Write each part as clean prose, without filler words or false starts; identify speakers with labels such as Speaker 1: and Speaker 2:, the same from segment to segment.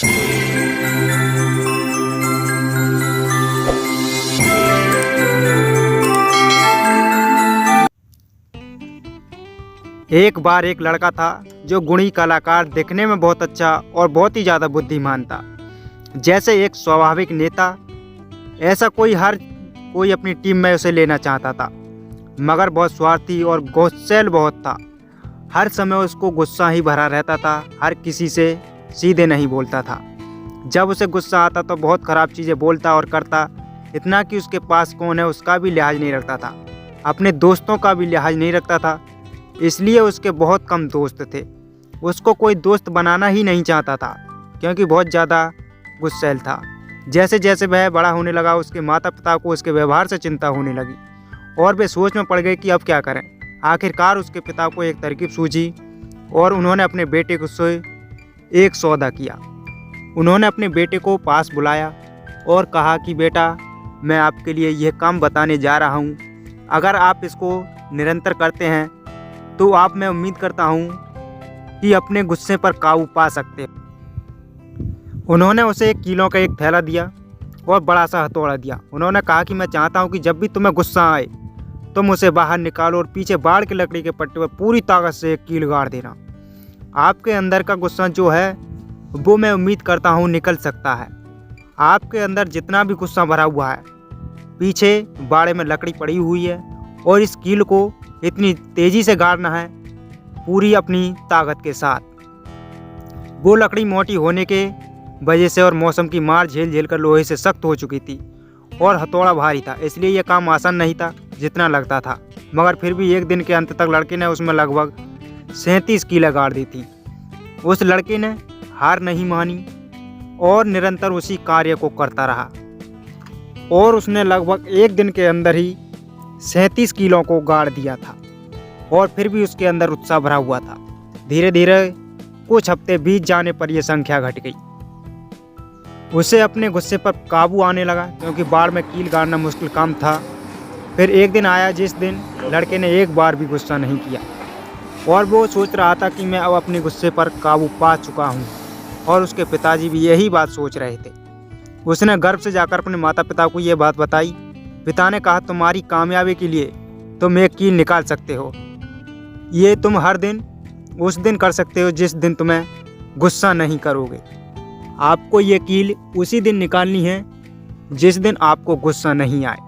Speaker 1: एक बार एक लड़का था जो गुणी कलाकार, दिखने में बहुत अच्छा और बहुत ही ज़्यादा बुद्धिमान था। जैसे एक स्वाभाविक नेता, ऐसा हर कोई अपनी टीम में उसे लेना चाहता था, मगर बहुत स्वार्थी और गुस्सैल बहुत था। हर समय उसको गुस्सा ही भरा रहता था, हर किसी से सीधे नहीं बोलता था। जब उसे गुस्सा आता तो बहुत ख़राब चीज़ें बोलता और करता, इतना कि उसके पास कौन है उसका भी लिहाज नहीं रखता था, अपने दोस्तों का भी लिहाज नहीं रखता था। इसलिए उसके बहुत कम दोस्त थे। उसको कोई दोस्त बनाना ही नहीं चाहता था, क्योंकि बहुत ज़्यादा गुस्सैल था। जैसे जैसे वह बड़ा होने लगा, उसके माता पिता को उसके व्यवहार से चिंता होने लगी और वे सोच में पड़ गए कि अब क्या करें। आखिरकार उसके पिता को एक तरकीब सूझी और उन्होंने अपने बेटे को से एक सौदा किया। उन्होंने अपने बेटे को पास बुलाया और कहा कि बेटा, मैं आपके लिए यह काम बताने जा रहा हूँ। अगर आप इसको निरंतर करते हैं तो मैं उम्मीद करता हूँ कि अपने गुस्से पर काबू पा सकते हैं। उन्होंने उसे 1 किलो का एक थैला दिया और बड़ा सा हथौड़ा दिया। उन्होंने कहा कि मैं चाहता हूँ कि जब भी तुम्हें गुस्सा आए तुम उसे बाहर निकालो और पीछे बाड़ की लकड़ी के पट्टे पर पूरी ताकत से एक कील गाड़ देना। आपके अंदर का गुस्सा जो है वो मैं उम्मीद करता हूँ निकल सकता है। आपके अंदर जितना भी गुस्सा भरा हुआ है, पीछे बाड़े में लकड़ी पड़ी हुई है और इस कील को इतनी तेज़ी से गाड़ना है पूरी अपनी ताकत के साथ। वो लकड़ी मोटी होने के वजह से और मौसम की मार झेल झेल कर लोहे से सख्त हो चुकी थी और हथौड़ा भारी था, इसलिए यह काम आसान नहीं था जितना लगता था। मगर फिर भी एक दिन के अंत तक लड़के ने उसमें लगभग 37 कीलें गाड़ दी थी। उस लड़के ने हार नहीं मानी और निरंतर उसी कार्य को करता रहा और उसने लगभग एक दिन के अंदर ही 37 किलो को गाड़ दिया था और फिर भी उसके अंदर उत्साह भरा हुआ था। धीरे धीरे कुछ हफ्ते बीत जाने पर यह संख्या घट गई। उसे अपने गुस्से पर काबू आने लगा, क्योंकि बाड़ में कील गाड़ना मुश्किल काम था। फिर एक दिन आया जिस दिन लड़के ने एक बार भी गुस्सा नहीं किया और वो सोच रहा था कि मैं अब अपने गुस्से पर काबू पा चुका हूँ, और उसके पिताजी भी यही बात सोच रहे थे। उसने गर्व से जाकर अपने माता पिता को ये बात बताई। पिता ने कहा, तुम्हारी कामयाबी के लिए तुम एक कील निकाल सकते हो। ये तुम हर दिन उस दिन कर सकते हो जिस दिन तुम्हें गुस्सा नहीं करोगे। आपको ये कील उसी दिन निकालनी है जिस दिन आपको गुस्सा नहीं आए,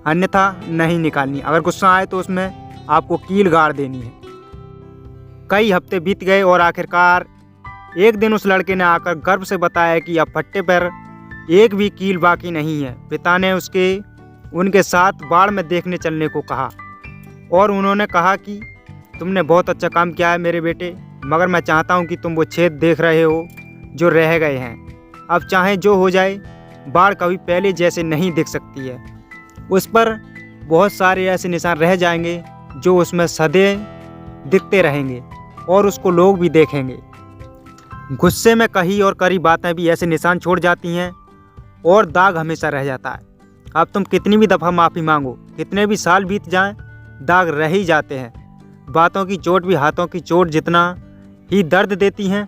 Speaker 1: अन्यथा नहीं निकालनी। अगर गुस्सा आए तो उसमें आपको कील गाड़ देनी है। कई हफ्ते बीत गए और आखिरकार एक दिन उस लड़के ने आकर गर्व से बताया कि अब फट्टे पर एक भी कील बाकी नहीं है। पिता ने उनके साथ बाड़ में देखने चलने को कहा और उन्होंने कहा कि तुमने बहुत अच्छा काम किया है मेरे बेटे, मगर मैं चाहता हूं कि तुम वो छेद देख रहे हो जो रह गए हैं। अब चाहे जो हो जाए, बाड़ कभी पहले जैसे नहीं दिख सकती है। उस पर बहुत सारे ऐसे निशान रह जाएंगे जो उसमें सदैव दिखते रहेंगे और उसको लोग भी देखेंगे। गुस्से में कही और करी बातें भी ऐसे निशान छोड़ जाती हैं और दाग हमेशा रह जाता है। अब तुम कितनी भी दफ़ा माफ़ी मांगो, कितने भी साल बीत जाएं, दाग रह ही जाते हैं। बातों की चोट भी हाथों की चोट जितना ही दर्द देती हैं।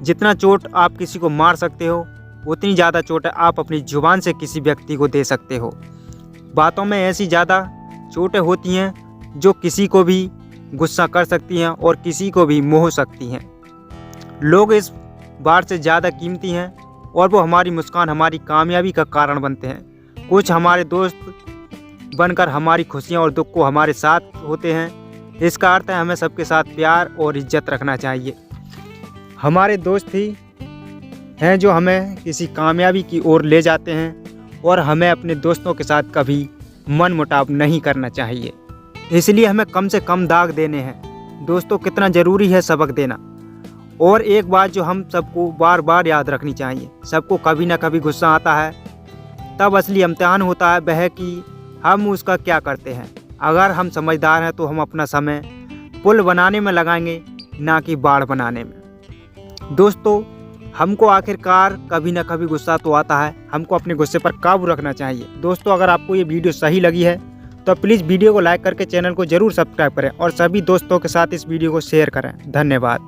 Speaker 1: जितना चोट आप किसी को मार सकते हो, उतनी ज़्यादा चोट आप अपनी ज़ुबान से किसी व्यक्ति को दे सकते हो। बातों में ऐसी ज़्यादा चोटें होती हैं जो किसी को भी गुस्सा कर सकती हैं और किसी को भी मोह सकती हैं। लोग इस बार से ज़्यादा कीमती हैं और वो हमारी मुस्कान, हमारी कामयाबी का कारण बनते हैं। कुछ हमारे दोस्त बनकर हमारी खुशियाँ और दुख को हमारे साथ होते हैं। इसका अर्थ है हमें सबके साथ प्यार और इज्जत रखना चाहिए। हमारे दोस्त ही हैं जो हमें किसी कामयाबी की ओर ले जाते हैं और हमें अपने दोस्तों के साथ कभी मनमुटाव नहीं करना चाहिए। इसलिए हमें कम से कम दाग देने हैं। दोस्तों, कितना ज़रूरी है सबक देना। और एक बात जो हम सबको बार बार याद रखनी चाहिए, सबको कभी ना कभी गुस्सा आता है। तब असली इम्तिहान होता है वह कि हम उसका क्या करते हैं। अगर हम समझदार हैं तो हम अपना समय पुल बनाने में लगाएंगे, ना कि बाढ़ बनाने में। दोस्तों, हमको आखिरकार कभी ना कभी गुस्सा तो आता है, हमको अपने गुस्से पर काबू रखना चाहिए। दोस्तों, अगर आपको ये वीडियो सही लगी है तो प्लीज़ वीडियो को लाइक करके चैनल को ज़रूर सब्सक्राइब करें और सभी दोस्तों के साथ इस वीडियो को शेयर करें। धन्यवाद।